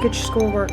get your schoolwork.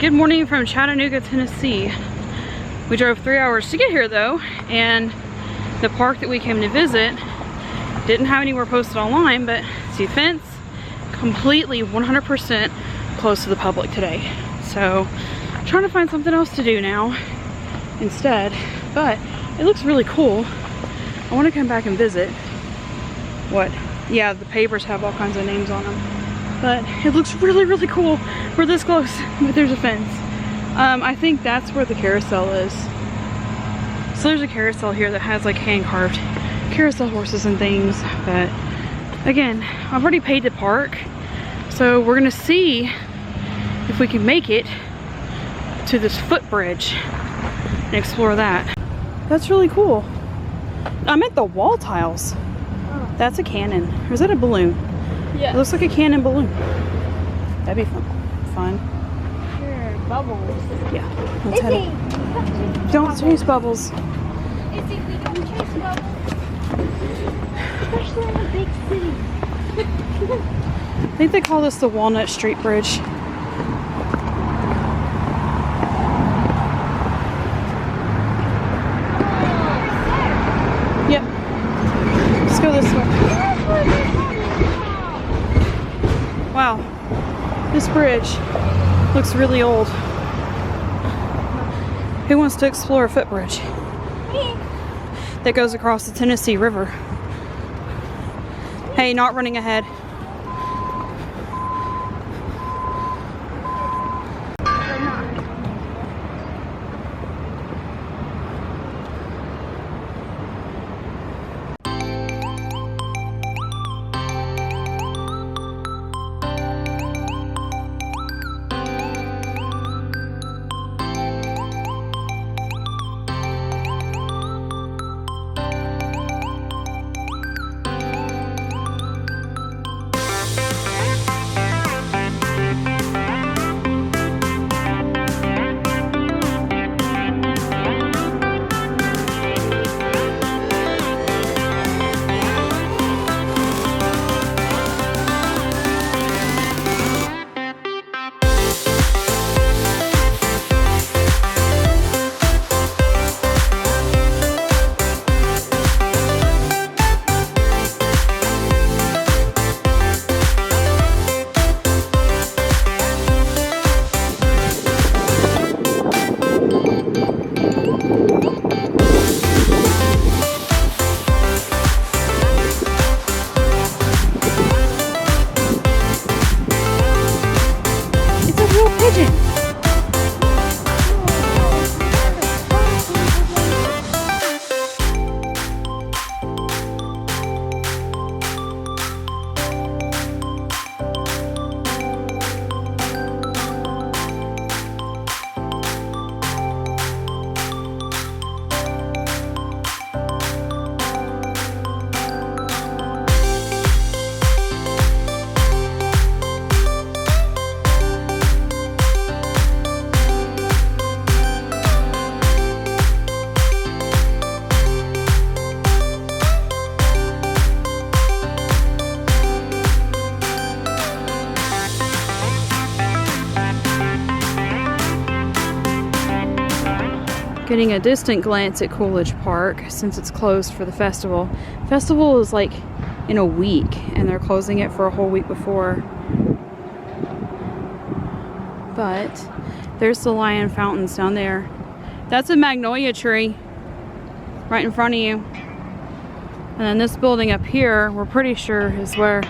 Good morning from Chattanooga, Tennessee. We drove 3 hours to get here though, and the park that we came to visit didn't have anywhere posted online, but see fence, completely 100% closed to the public today. So I'm trying to find something else to do now instead, but it looks really cool. I want to come back and visit. What? Yeah, the papers have all kinds of names on them, but it looks really, really cool. We're this close, but there's a fence. I think that's where the carousel is. So there's a carousel here that has like hand-carved carousel horses and things, but again, I've already paid to park, so we're gonna see if we can make it to this footbridge and explore that. That's really cool. I meant the wall tiles. Oh. That's a cannon. Or is that a balloon? Yeah. It looks like a cannon balloon. That'd be fun. Sure, bubbles. Yeah. Let's head it. Don't chase bubbles. We don't chase bubbles. Especially in a big city. I think they call this the Walnut Street Bridge. Yep. Let's go this way. Wow. This bridge looks really old. Who wants to explore a footbridge that goes across the Tennessee River? Hey, not running ahead. Getting a distant glance at Coolidge Park since it's closed for the festival. Festival is like in a week and they're closing it for a whole week before. But there's the lion fountains down there. That's a magnolia tree right in front of you. And then this building up here, we're pretty sure is where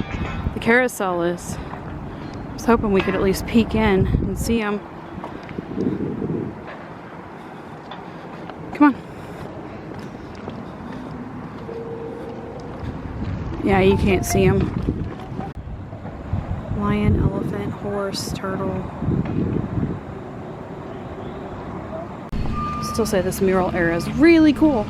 the carousel is. I was hoping we could at least peek in and see them. Come on. Yeah, you can't see them. Lion, elephant, horse, turtle. Still say this mural area is really cool.